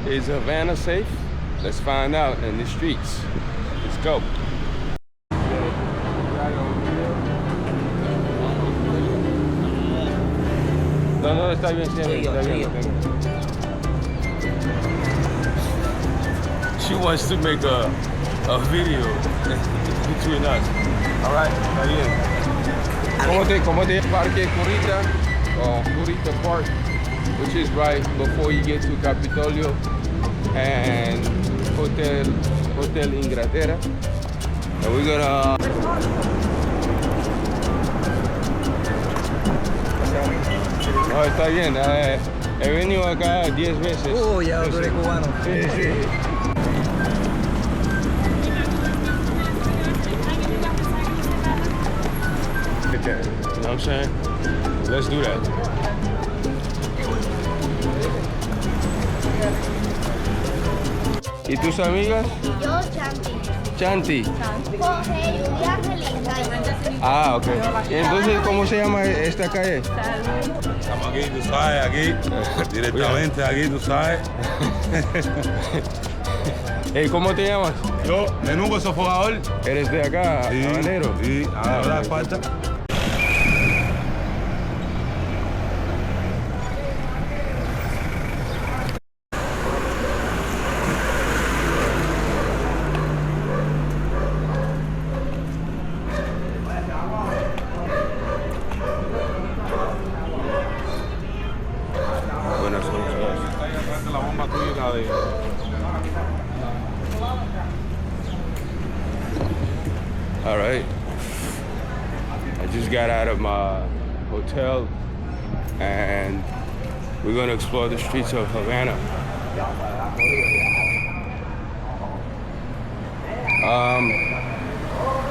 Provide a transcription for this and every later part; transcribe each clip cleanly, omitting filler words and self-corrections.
Is Havana safe? Let's find out in the streets. Let's go. No, no, está bien, está bien. She wants to make a video between us. All right, está bien. ¿Cómo te Parque Curita or Curita Park, which is right before you get to Capitolio and Hotel Inglaterra. And we're gonna no, está bien. He venido acá 10 veces. Ya tú eres cubano. Sí, sí. You know what I'm saying? Let's do that. ¿Y tus amigas? Yo, Chanti. Chanti. Jorge, Julia, Angelina. Ah, ok. ¿Y entonces cómo se llama esta calle? Estamos aquí, tú sabes, aquí, directamente aquí, tú sabes. Hey, ¿cómo te llamas? Yo, menudo sofocador. ¿Eres de acá, Sí, habanero? sí, ahora falta. Buenas noches. La bomba tuya de... All right. I just got out of my hotel and we're gonna explore the streets of Havana.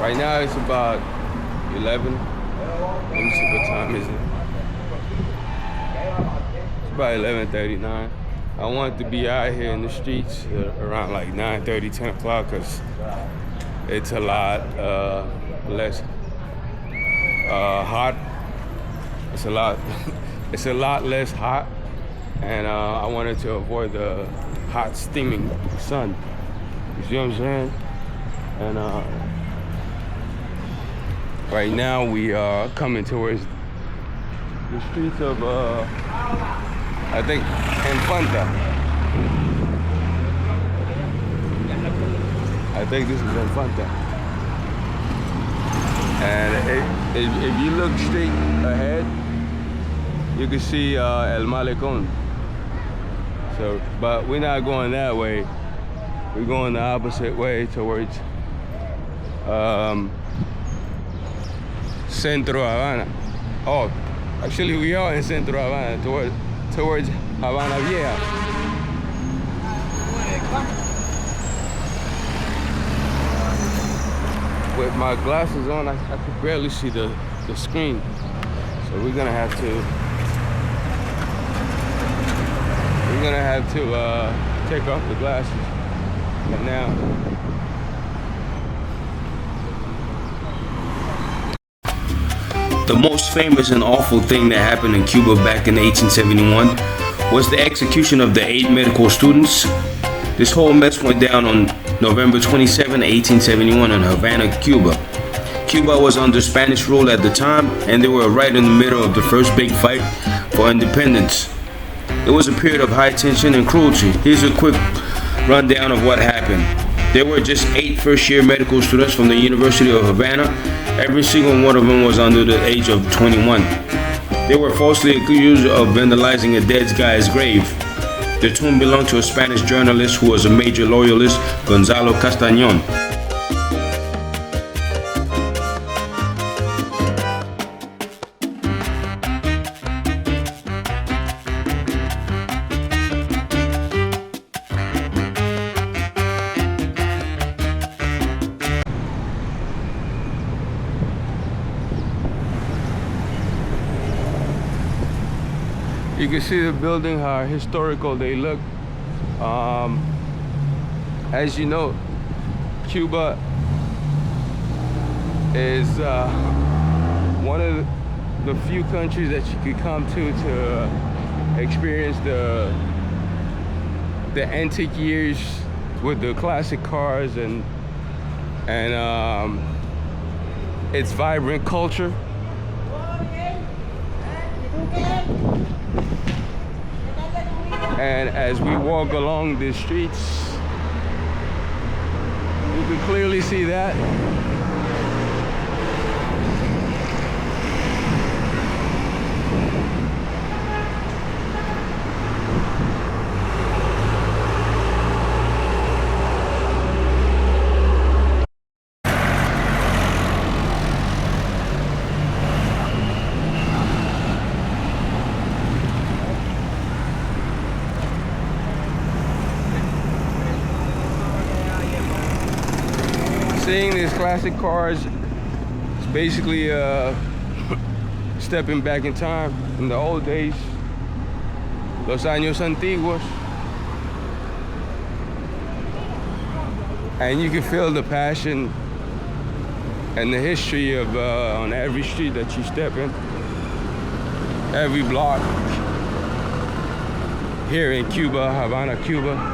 Right now it's about 11. Let me see what time is it. It's about 11:39. I want to be out here in the streets around like 9:30, 10 o'clock because it's a lot less hot. It's a lot. It's a lot less hot, and I wanted to avoid the hot, steaming sun. You see what I'm saying? And right now we are coming towards the streets of I think Infanta. I think this is Infanta. And if you look straight ahead, you can see El Malecón. So, but we're not going that way. We're going the opposite way towards Centro Havana. Oh, actually we are in Centro Havana, towards Havana Vieja. With my glasses on, I could barely see the screen. So we're gonna have to take off the glasses now. The most famous and awful thing that happened in Cuba back in 1871 was the execution of the 8 medical students. This whole mess went down on November 27, 1871 in Havana, Cuba. Cuba was under Spanish rule at the time, and they were right in the middle of the first big fight for independence. It was a period of high tension and cruelty. Here's a quick rundown of what happened. There were just 8 first-year medical students from the University of Havana. Every single one of them was under the age of 21. They were falsely accused of vandalizing a dead guy's grave. The tomb belonged to a Spanish journalist who was a major loyalist, Gonzalo Castañón. You can see the building, how historical they look. As you know, Cuba is one of the few countries that you could come to experience the antique years with the classic cars and its vibrant culture. And as we walk along the streets, you can clearly see that. Seeing these classic cars is basically stepping back in time. In the old days, los años antiguos, and you can feel the passion and the history of on every street that you step in, every block here in Cuba, Havana, Cuba.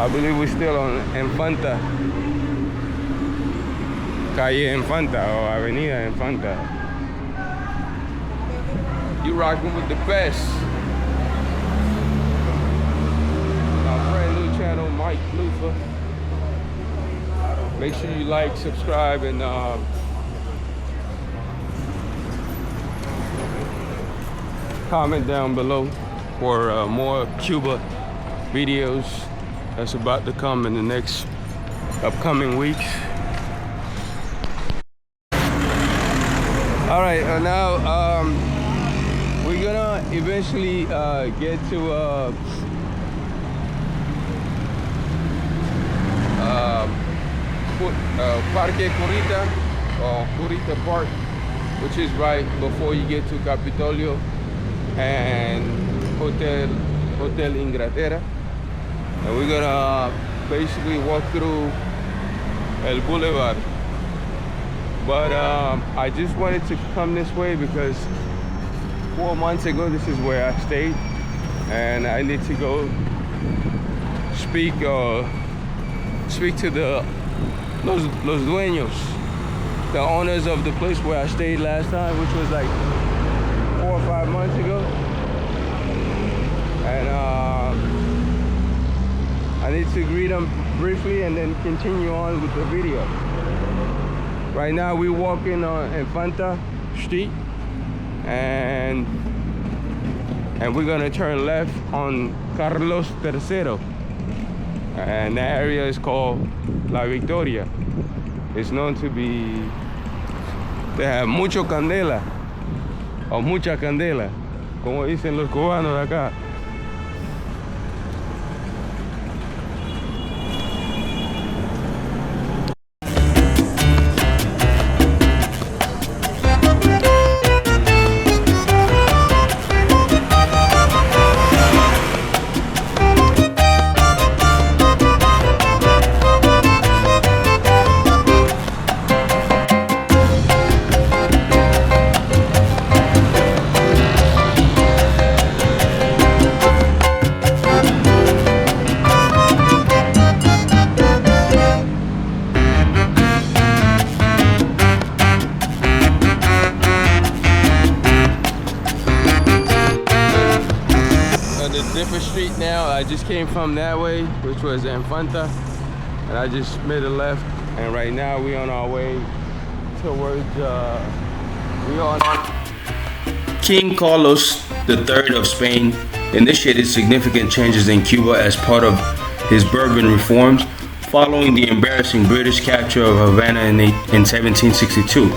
I believe we're still on Infanta, Calle Infanta or Avenida Infanta. You rocking with the best. My brand new channel, Mike Lufa. Make sure you like, subscribe, and comment down below for more Cuba videos that's about to come in the next upcoming weeks. All right, now we're gonna eventually get to Parque Curita or Curita Park, which is right before you get to Capitolio and Hotel Inglaterra. And we're gonna basically walk through El Boulevard. But I just wanted to come this way because 4 months ago, this is where I stayed. And I need to go speak to los dueños, the owners of the place where I stayed last time, which was like 4 or 5 months ago. And I need to greet them briefly and then continue on with the video. Right now we're walking on Infanta Street and we're gonna turn left on Carlos III. And that area is called La Victoria. It's known to be, they have mucho candela o mucha candela, como dicen los cubanos de acá. Different street now. I just came from that way, which was Infanta, and I just made a left, and right now we're on our way towards King Carlos III of Spain initiated significant changes in Cuba as part of his Bourbon reforms following the embarrassing British capture of Havana in 1762.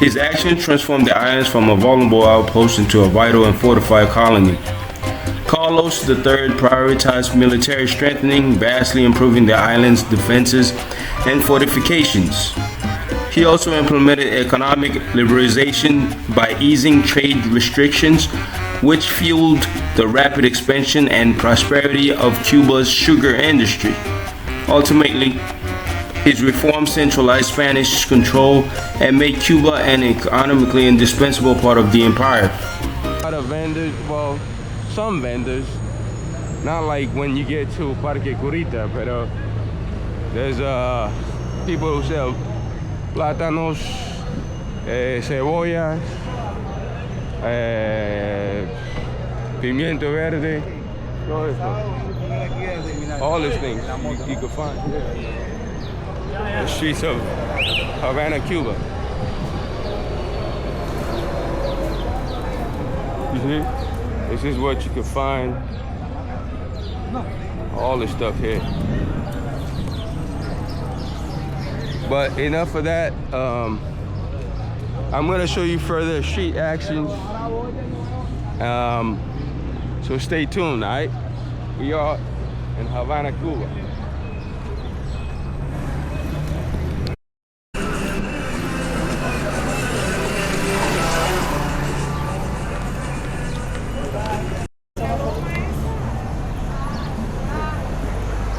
His actions transformed the islands from a vulnerable outpost into a vital and fortified colony. Carlos III prioritized military strengthening, vastly improving the island's defenses and fortifications. He also implemented economic liberalization by easing trade restrictions, which fueled the rapid expansion and prosperity of Cuba's sugar industry. Ultimately, His reforms centralized Spanish control and made Cuba an economically indispensable part of the empire. A lot of vendors, well, some vendors, not like when you get to Parque Curita, but there's people who sell plátanos, cebollas, pimiento verde, all these things you can find here. The streets of Havana, Cuba. You see? This is what you can find. All this stuff here. But enough of that. I'm gonna show you further street actions. So stay tuned, all right? We are in Havana, Cuba.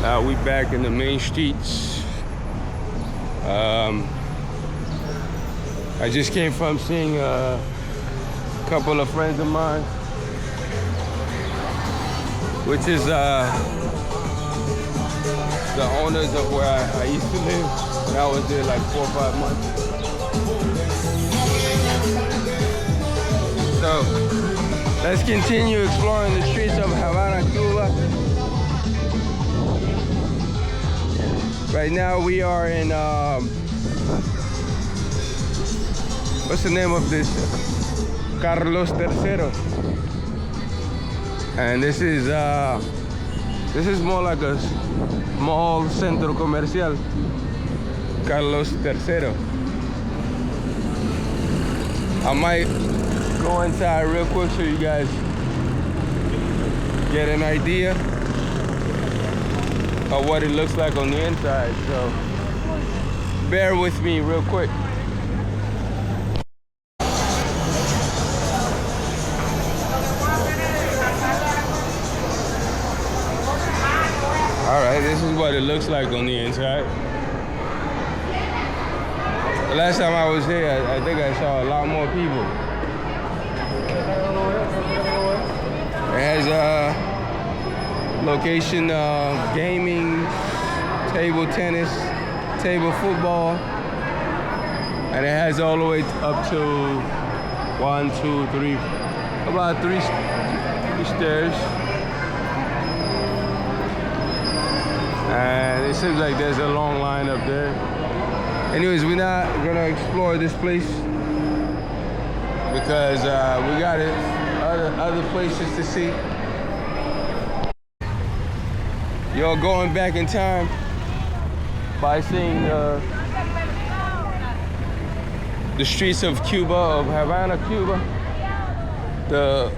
Now we back in the main streets. I just came from seeing a couple of friends of mine, which is the owners of where I used to live when I was there like 4 or 5 months. So let's continue exploring the streets of Havana, Cuba. Right now we are in, what's the name of this? Carlos III. And this is more like a small centro comercial. Carlos III. I might go inside real quick so you guys get an idea of what it looks like on the inside. So bear with me real quick. All right, this is what it looks like on the inside. The last time I was here, I think I saw a lot more people. It has a location of gaming, table tennis, table football, and it has all the way up to 1, 2, 3, about three stairs. And it seems like there's a long line up there. Anyways, we're not gonna explore this place because we got other places to see. You're going back in time by seeing the streets of Cuba, of Havana, Cuba. The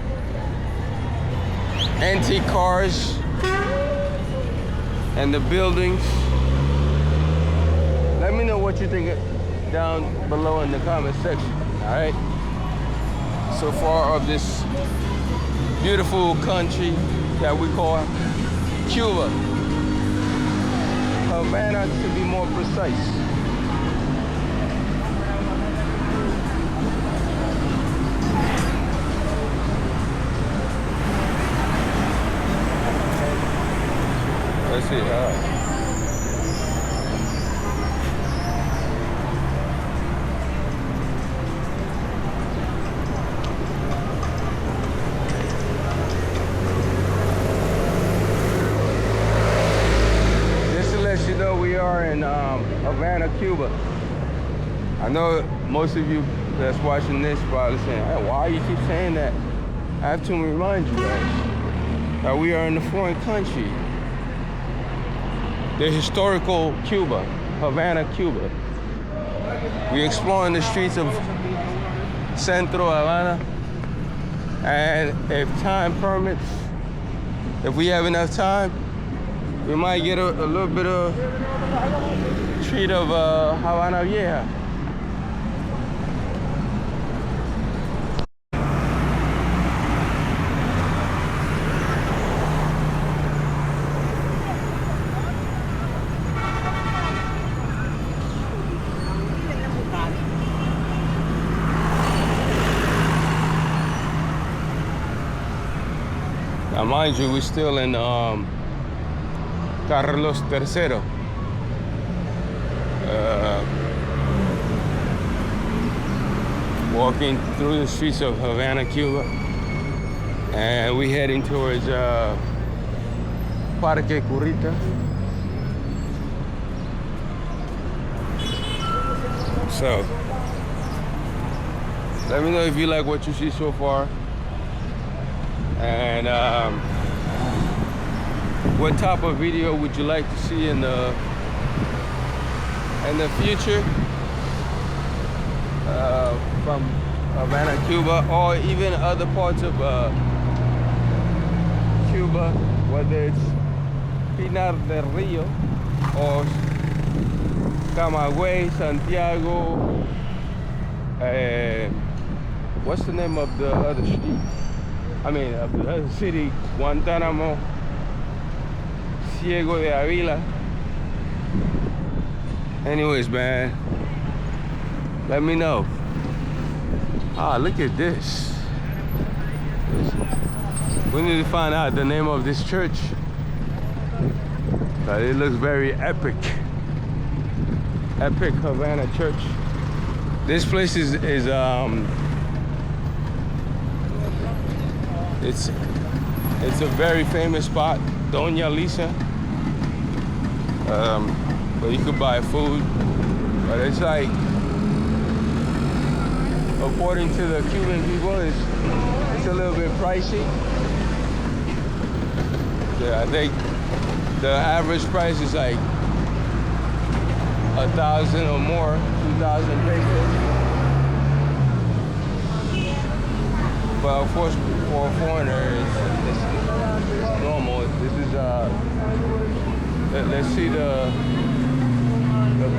antique cars and the buildings. Let me know what you think down below in the comment section, all right? So far of this beautiful country that we call Cuba. Havana, to be more precise. Let's see, just to let you know, we are in Havana, Cuba. I know most of you that's watching this probably saying, hey, why you keep saying that? I have to remind you guys that we are in a foreign country. The historical Cuba, Havana, Cuba. We're exploring the streets of Central Havana, and if time permits, if we have enough time, we might get a little bit of treat of Havana Vieja. mind you, we're still in Carlos III. Walking through the streets of Havana, Cuba, and we're heading towards Parque Curita. So, let me know if you like what you see so far, and what type of video would you like to see in the future from Havana, Cuba, or even other parts of Cuba, whether it's Pinar del Rio or Camagüey, Santiago, what's the name of the other street? I mean, of the other city, Guantánamo, Ciego de Avila. Anyways, man, let me know. Ah, look at this. We need to find out the name of this church. But it looks very epic. Epic Havana church. This place is it's a very famous spot, Doña Lisa. Where you could buy food, but it's like, according to the Cuban people, it's a little bit pricey. Yeah, I think the average price is like 1,000 or more, 2,000 pesos. But of course, for a foreigner, it's normal. This is let's see the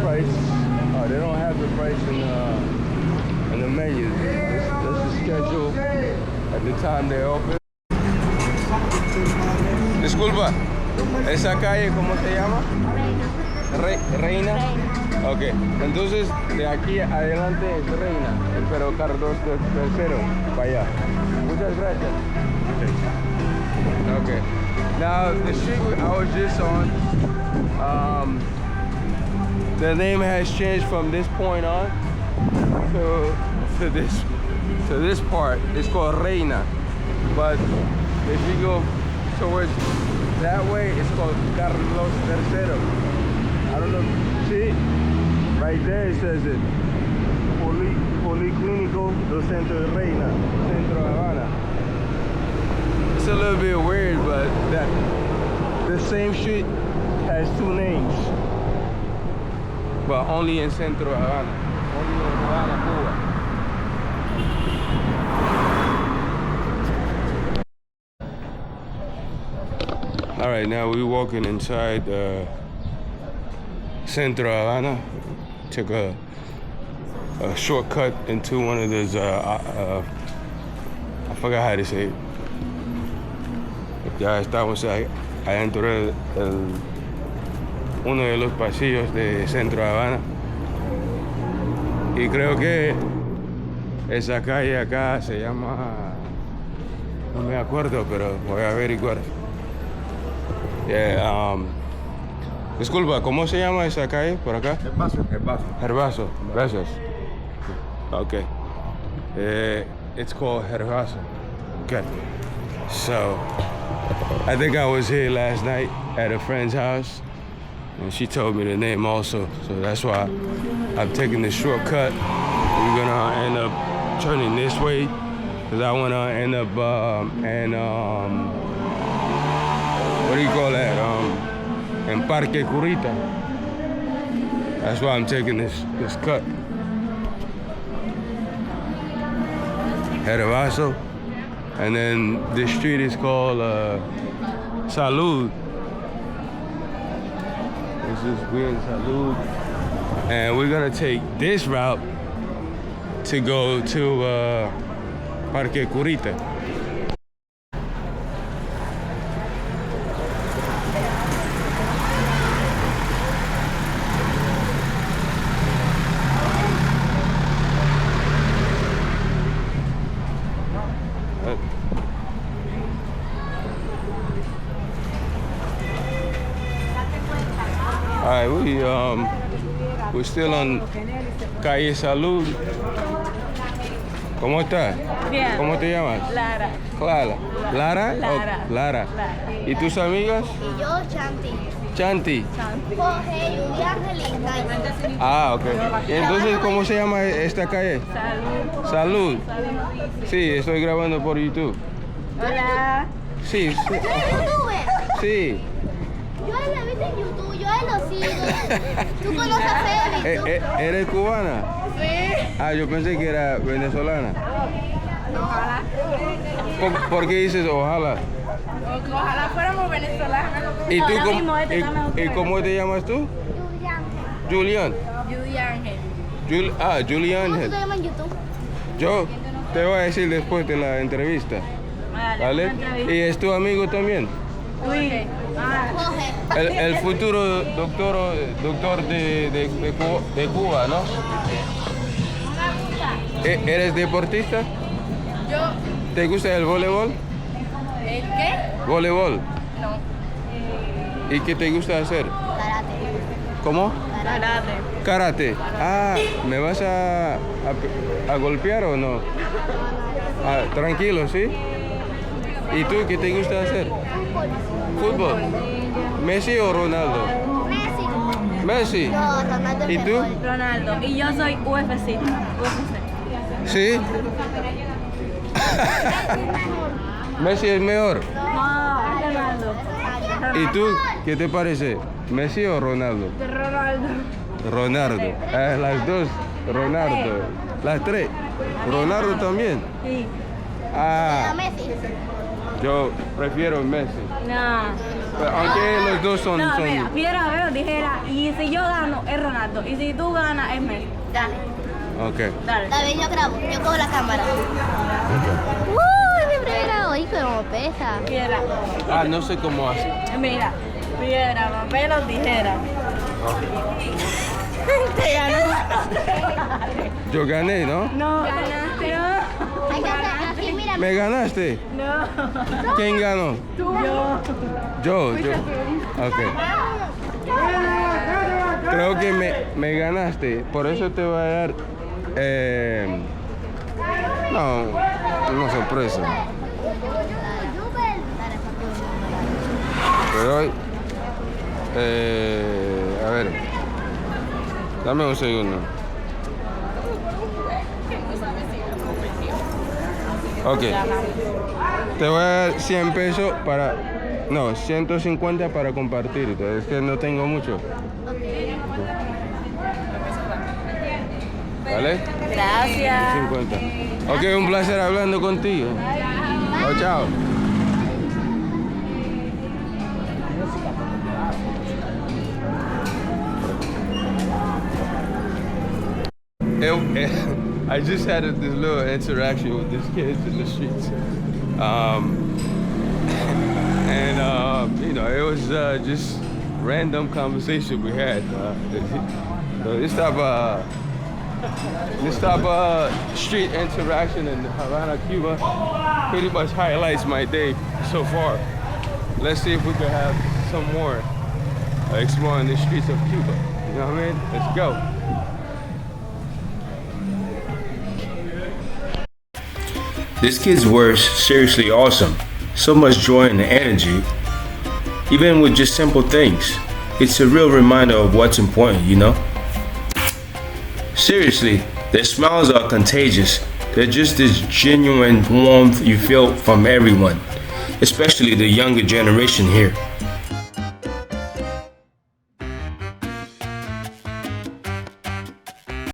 price. They don't have the price in the menu. This is the schedule at the time they're open. Disculpa, esa calle, ¿cómo se llama? Reina. Ok, entonces de aquí adelante es Reina, pero Carlos III, para allá. Muchas gracias. Okay. Now the street I was just on, the name has changed from this point on to this part. It's called Reina, but if you go towards that way, it's called Carlos III. I don't know. See, right there it says it. Policlínico del Centro de Reina, Centro Havana. It's a little bit weird, but the same street has two names, but only in Centro Havana, only in Havana, Cuba. All right, now we're walking inside Centro Havana. Took a shortcut into one of those, I forgot how to say it. Ya estamos adentro de uno de los pasillos de Centro Havana. Y creo que esa calle acá se llama, no me acuerdo, pero voy a averiguar. Yeah, disculpa, ¿cómo se llama esa calle por acá? Herbazo. Gracias. Okay. It's called Herbazo. Good. So, I think I was here last night at a friend's house, and she told me the name also. So that's why I'm taking this shortcut. We're gonna end up turning this way, because I wanna end up what do you call that? In Parque Curita. That's why I'm taking this cut. Herbazo. And then this street is called Salud. This is weird, Salud. And we're gonna take this route to go to Parque Curita. All right, we're still on Calle Salud. ¿Cómo estás? Bien. ¿Cómo te llamas? Lara. Clara. ¿Lara? Lara. Oh, Lara. ¿Y tus amigas? Y yo, Chanti. Chanti. Jorge, Julia, Angelina. Ah, ok. ¿Y entonces cómo se llama esta calle? Salud. Salud. Sí, estoy grabando por YouTube. Hola. Sí, sí. ¿Tú eres youtuber? Sí. Yo a él lo he visto en YouTube, yo a él lo sigo. ¿Tú conoces a Feli? ¿Eres cubana? Sí. Ah, yo pensé que era venezolana. Ojalá. ¿Por qué dices ojalá? Ojalá fuéramos venezolanos. ¿Y tú Ahora cómo, mismo este está mejor que y cómo te llamas tú? Julián. Julián. Julia Ángel. Julián ¿Cómo tú Ángel. te llamas en YouTube? Yo te voy a decir después de la entrevista. ¿Vale? una entrevista. ¿Y es tu amigo también? Luis. Jorge. El futuro doctor de Cuba, ¿no? ¿Eres deportista? Yo. ¿Te gusta el voleibol? ¿El qué? Voleibol. No. ¿Y qué te gusta hacer? Karate. ¿Cómo? Karate. Karate. Ah, ¿me vas a golpear o no? Ah, tranquilo, ¿sí? ¿Y tú qué te gusta hacer? Fútbol. ¿Messi o Ronaldo? Messi. Messi. No, Ronaldo es ¿Y tú? mejor. Ronaldo. Y yo soy UFC. ¿Sí? Messi es mejor. No, Ronaldo. ¿Y tú qué te parece? ¿Messi o Ronaldo? Ronaldo. Ronaldo. Las dos. Ronaldo. Las tres. Ronaldo también. Sí. Ah, Messi. yo prefiero Messi. No. Pero aunque los dos son... No, mira, Piedra Vero dijera, y si yo gano es Ronaldo, y si tú ganas es Messi. Dale. Ok. Dale. David, yo grabo. Yo cojo la cámara. Ok. Es mi primera hoy, pero pesa. Piedra. Ah, no sé cómo hace. Mira, piedra, papel o tijera. Te ganó. Yo gané, ¿no? No, ganaste. Hay que hacer así, mira. ¿Me ganaste? No. ¿Quién ganó? Yo. Yo. Ok. Creo que me ganaste. Por eso te voy a dar... una sorpresa. Te doy... a ver. Dame un segundo. Ok. Te voy a dar 100 pesos para... No, 150 para compartirte. Es que no tengo mucho. ¿Vale? Gracias. 50. Ok, un placer hablando contigo. Chao, chao. I just had this little interaction with these kids in the streets. You know, it was just random conversation we had. So this type of street interaction in Havana, Cuba, pretty much highlights my day so far. Let's see if we can have some more exploring the streets of Cuba. You know what I mean? Let's go. This kid's words seriously awesome. So much joy and energy, even with just simple things. It's a real reminder of what's important, you know? Seriously, their smiles are contagious. They're just this genuine warmth you feel from everyone, especially the younger generation here.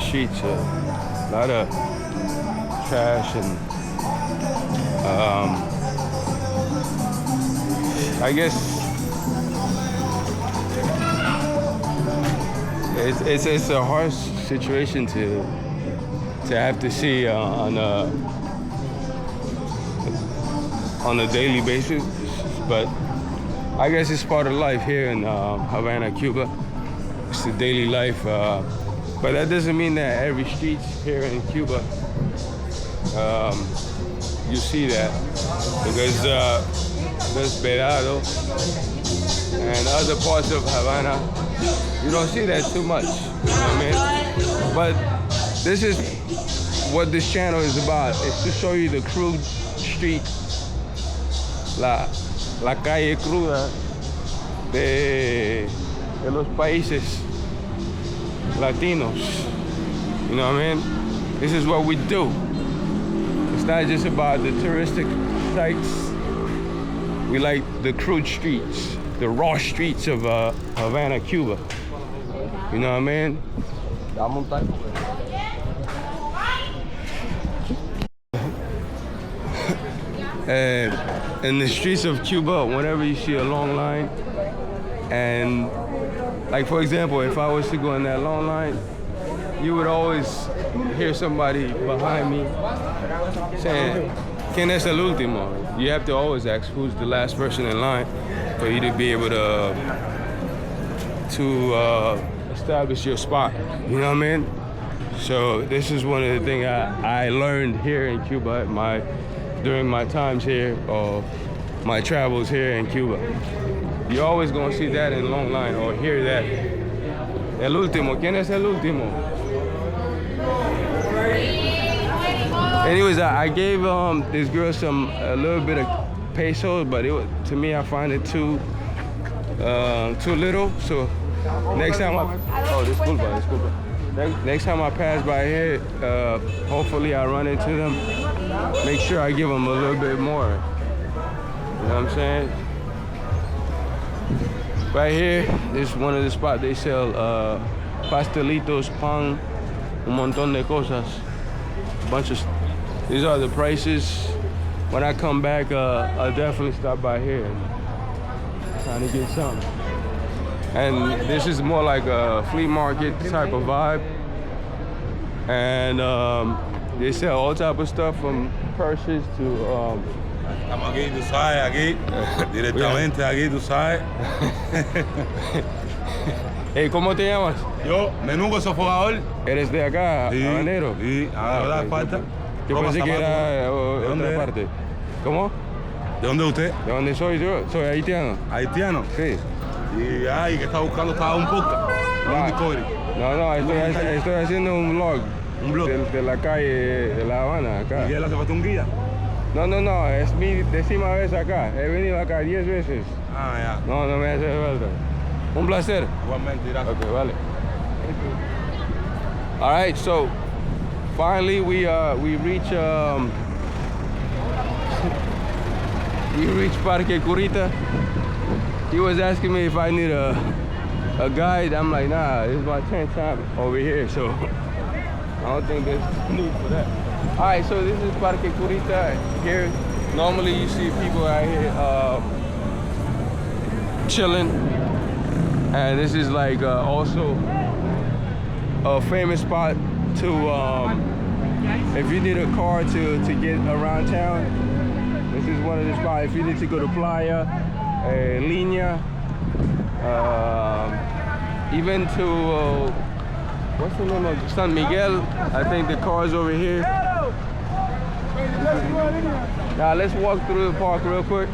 Streets, a lot of trash and I guess it's a harsh situation to have to see on a daily basis, but I guess it's part of life here in Havana, Cuba. It's the daily life, but that doesn't mean that every street here in Cuba you see that, because there's Verado and other parts of Havana, you don't see that too much. You know what I mean? But this is what this channel is about. It's to show you the crude street, la calle cruda de los países latinos. You know what I mean? This is what we do. It's not just about the touristic sites. We like the crude streets, the raw streets of Havana, Cuba. You know what I mean? And in the streets of Cuba, whenever you see a long line, and like for example, if I was to go in that long line, you would always hear somebody behind me saying, "¿Quién es el último?" You have to always ask who's the last person in line for you to be able to establish your spot. You know what I mean? So this is one of the things I learned here in Cuba during my times here or my travels here in Cuba. You're always gonna see that in long line or hear that. El último, ¿quién es el último? Anyways, I gave this girl a little bit of pesos, but to me I find it too little. So next time disculpa. Next time I pass by here, hopefully I run into them. Make sure I give them a little bit more. You know what I'm saying? Right here, this is one of the spots they sell pastelitos, pan, un montón de cosas. These are the prices. When I come back, I'll definitely stop by here trying to get something. And this is more like a flea market type of vibe. And they sell all type of stuff from purses to Estamos aquí, tú sabes, aquí, directamente aquí, tú sabes. Hey, ¿cómo te llamas? Yo, Menudo Sofogador. ¿Eres de acá, Sí, habanero? Sí, ahora Ok, falta. Yo pensé que era otra parte. ¿Cómo? ¿De dónde es usted? ¿De dónde soy yo? Soy haitiano. Haitiano. Sí. Y que está buscando, estaba un podcast. Un discovery. No, estoy haciendo un vlog. Un blog. De la calle de La Habana, acá. ¿Y él hace falta un guía? No, es mi 10ª vez acá. He venido acá 10 veces. Ah, ya. No me hace falta. Un placer. Igualmente, gracias. Okay, vale. All right, so finally we reach Parque Curita. He was asking me if I need a guide. I'm like, nah, this is my 10th time over here, so I don't think there's need for that. All right, so this is Parque Curita. Here, normally you see people out here chilling, and this is like also a famous spot to if you need a car to get around town. This is one of the spots. If you need to go to Playa, Línea, even to what's the name of San Miguel? I think the car's over here. Now let's walk through the park real quick.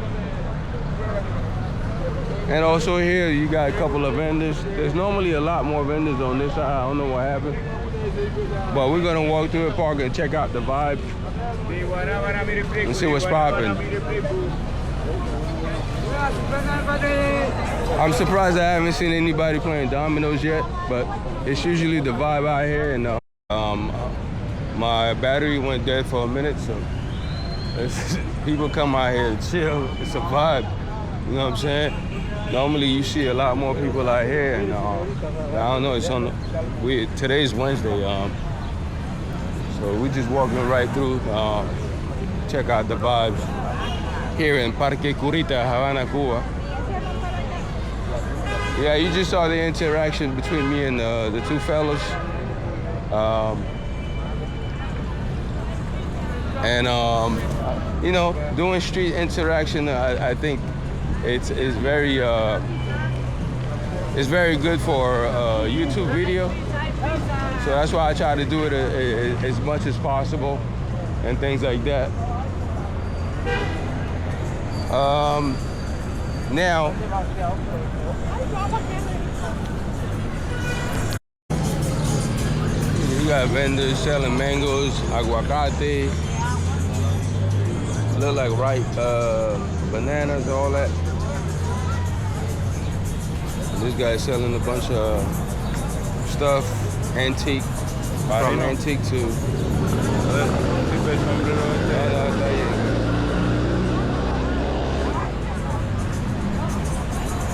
And also here you got a couple of vendors. There's normally a lot more vendors on this side. I don't know what happened. But we're gonna walk through the park and check out the vibe and see what's popping. I'm surprised I haven't seen anybody playing dominoes yet, but it's usually the vibe out here. And my battery went dead for a minute, so people come out here and chill. It's a vibe, you know what I'm saying? Normally you see a lot more people out here, and I don't know. Today's Wednesday, so we just walking right through. Check out the vibes here in Parque Curita, Havana, Cuba. Yeah, you just saw the interaction between me and the two fellas. You know, doing street interaction, I think it's very good for a YouTube video. So that's why I try to do it as much as possible and things like that. now. You got vendors selling mangoes, aguacate, look like ripe bananas, all that. This guy's selling a bunch of stuff, antique, from antique to.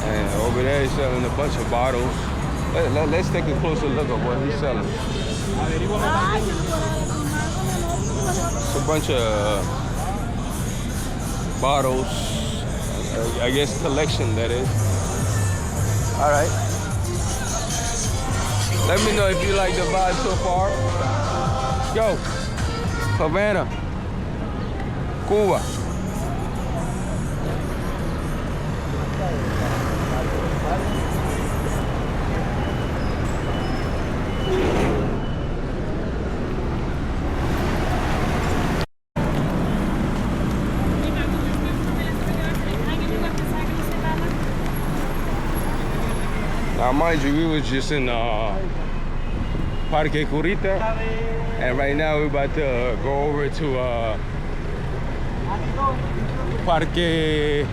And over there he's selling a bunch of bottles. Let's take a closer look at what he's selling. It's a bunch of bottles, I guess collection that is. All right. Let me know if you like the vibe so far. Yo, Havana, Cuba. Now, mind you, we was just in Parque Curita, and right now we're about to go over to Parque.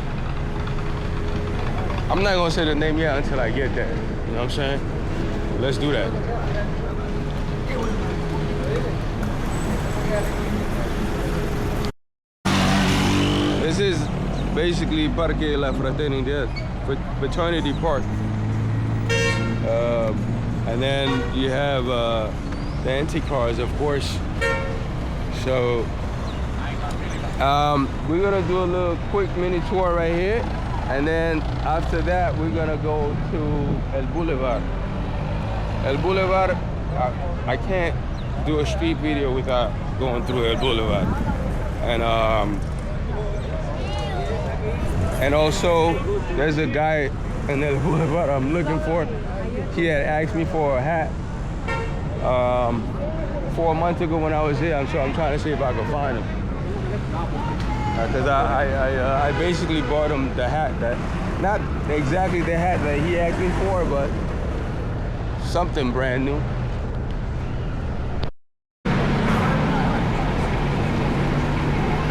I'm not gonna say the name yet until I get there. You know what I'm saying? Let's do that. This is basically Parque la Fraternity Park. And then you have the antique cars, of course. So we're gonna do a little quick mini tour right here, and then after that we're gonna go to El Boulevard. El Boulevard, I can't do a street video without going through El Boulevard. And also there's a guy in El Boulevard I'm looking for. He had asked me for a hat 4 months ago when I was there, so I'm trying to see if I can find him. Because I basically bought him the hat that, not exactly the hat that he asked me for, but something brand new.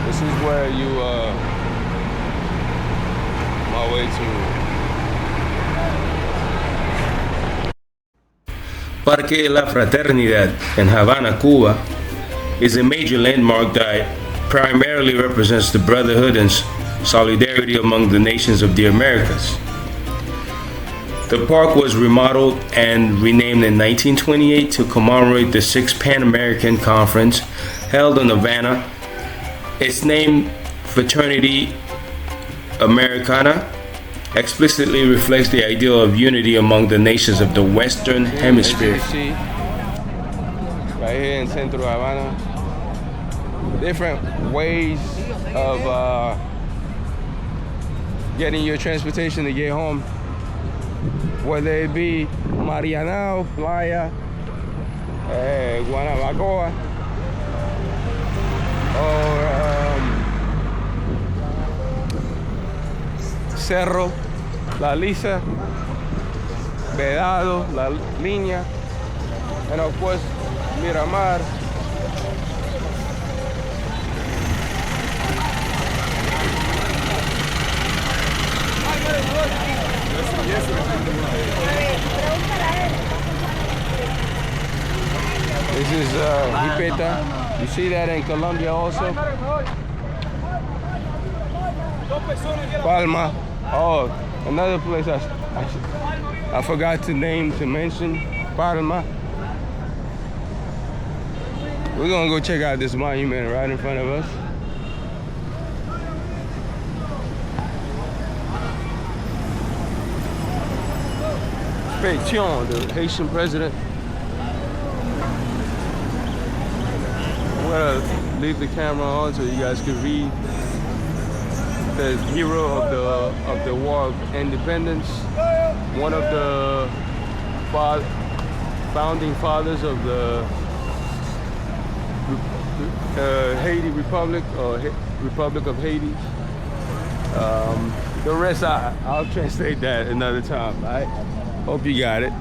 This is where you, my way to Parque La Fraternidad in Havana, Cuba, is a major landmark that primarily represents the brotherhood and solidarity among the nations of the Americas. The park was remodeled and renamed in 1928 to commemorate the 6th Pan American Conference held in Havana. Its name, Fraternity Americana, explicitly reflects the ideal of unity among the nations of the Western Hemisphere. Right here in Centro Havana, different ways of getting your transportation to get home, whether it be Marianao, Playa, Guanabacoa, or Cerro, La Lisa, Vedado, La Línea, and of course Miramar. This is Jipeta. You see that in Colombia also. Palma. Oh, another place I forgot to mention, Parque. We're gonna go check out this monument right in front of us. Pétion, the Haitian president. I'm gonna leave the camera on so you guys can read the hero of the War of Independence, one of the founding fathers of the Haiti Republic, or Republic of Haiti. The rest, I'll translate that another time, all right? Hope you got it.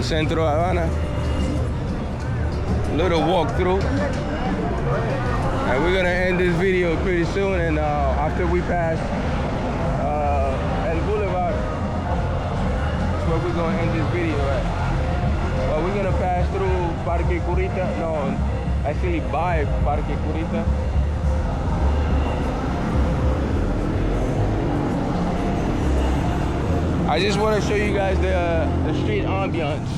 Centro Havana, little walkthrough, and we're gonna end this video pretty soon. And after we pass El Boulevard, that's where we're gonna end this video at. But we're gonna pass through Parque Curita. No, actually by Parque Curita. I just want to show you guys the street ambiance.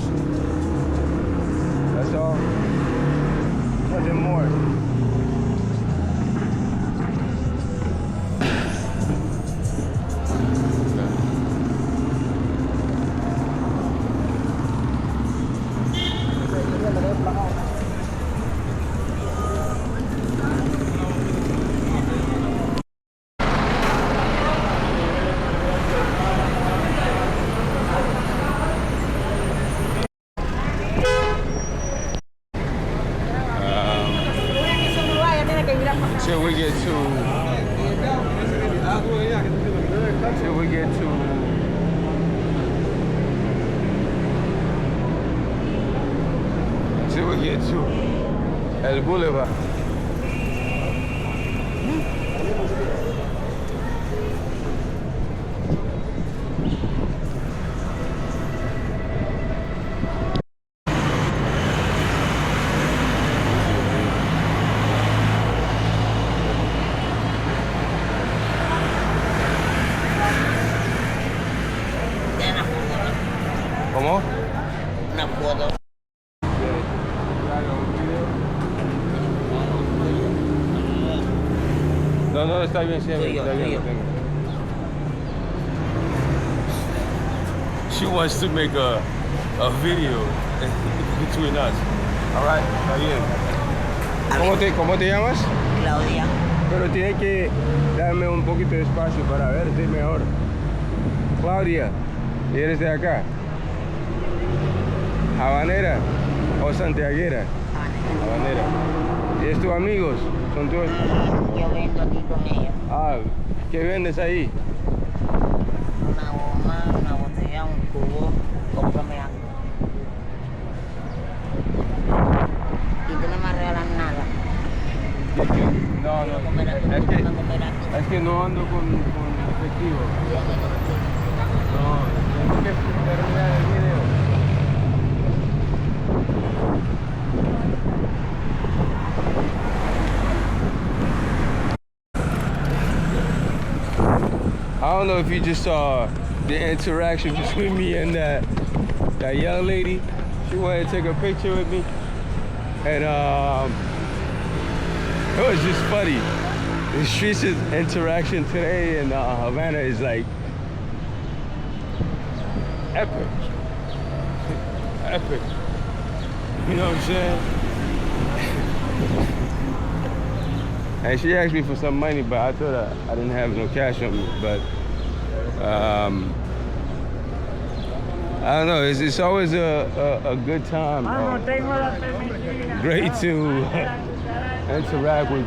That's all. Nothing more. Till we get to El Boulevard. ¿Cómo? Una foto. No, está bien siempre. Está bien. She wants to make a video between us. All right, está bien. ¿Cómo te llamas? Claudia. Pero tiene que darme un poquito de espacio para verte mejor. Claudia, ¿y eres de acá? ¿Habanera o santiaguera? Habanera. ¿Y es tus amigos? ¿Son tus? Yo vendo aquí con ella. Ah, ¿qué vendes ahí? Una goma, una botella, un cubo. Cómprame algo. Y tú no me regalas nada. No, es que no ando con efectivo. No, tengo que terminar el video. I don't know if you just saw the interaction between me and that young lady. She wanted to take a picture with me, and it was just funny. The streets interaction today in Havana is like epic. Epic. You know what I'm saying? And she asked me for some money, but I told her I didn't have no cash on me. But I don't know. It's always a good time. Great to interact with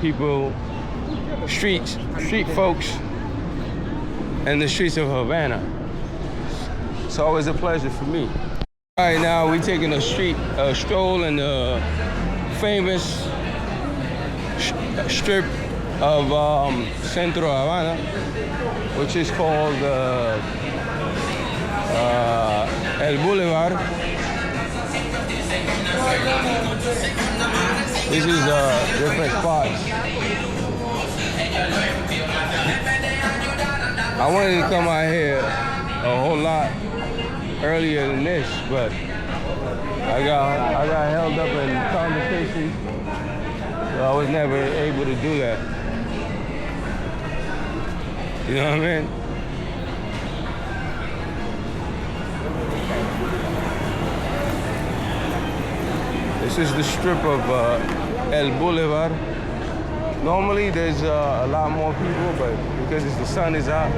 people, street folks, in the streets of Havana. It's always a pleasure for me. All right, now we're taking a stroll in the famous strip of Centro Havana, which is called El Boulevard. This is different spots. I wanted to come out here a whole lot earlier than this, but I got held up in conversations, so I was never able to do that. You know what I mean? This is the strip of El Boulevard. Normally there's a lot more people, but because the sun is out,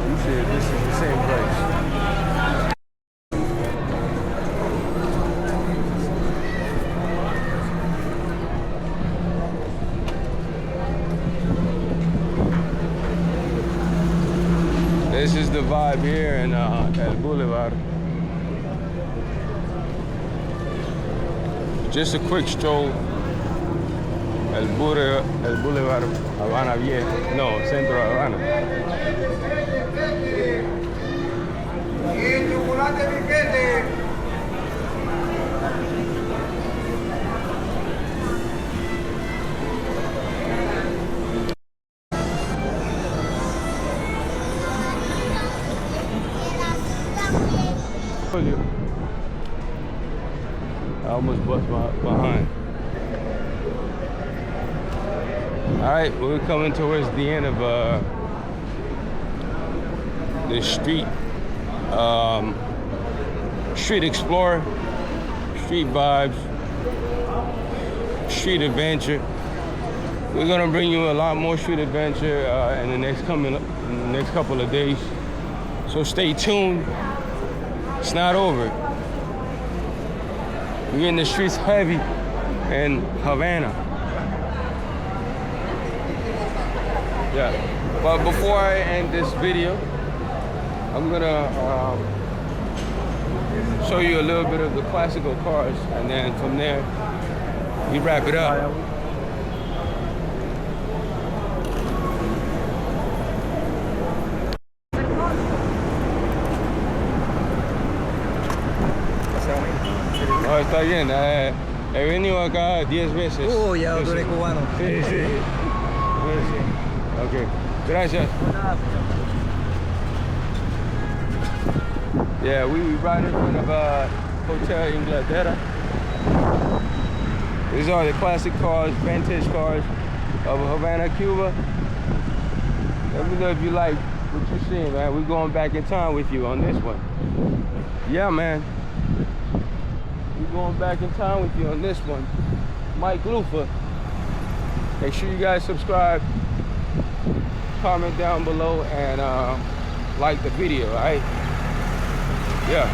you see this is the same place. This is the vibe here in El Boulevard. Just a quick stroll. El Boulevard, Havana Vieja. No, Centro Havana. I almost bust my behind. All right, we're coming towards the end of the street. Street explorer, street vibes, street adventure. We're gonna bring you a lot more street adventure in the next couple of days. So stay tuned. It's not over. We're in the streets heavy in Havana. Yeah. But before I end this video, I'm gonna show you a little bit of the classical cars, and then from there we wrap it up. No, está bien. He venido acá 10 veces. Ya tú eres cubano. Sí, sí. Ok, gracias. Yeah, we right in front of Hotel Inglaterra. These are the classic cars, vintage cars of Havana, Cuba. Let me know if you like what you're seeing, man. We're going back in time with you on this one. Yeah, man. We're going back in time with you on this one. Mike Lufa. Make sure you guys subscribe, comment down below, and like the video, all right? Yeah.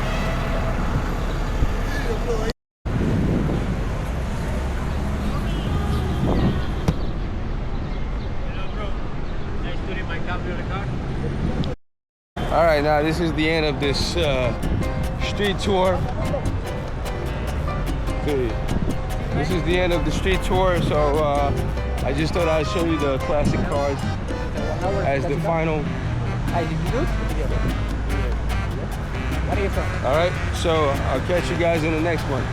All right, now this is the end of this street tour. This is the end of the street tour, so I just thought I'd show you the classic cars as the final. All right, so I'll catch you guys in the next one.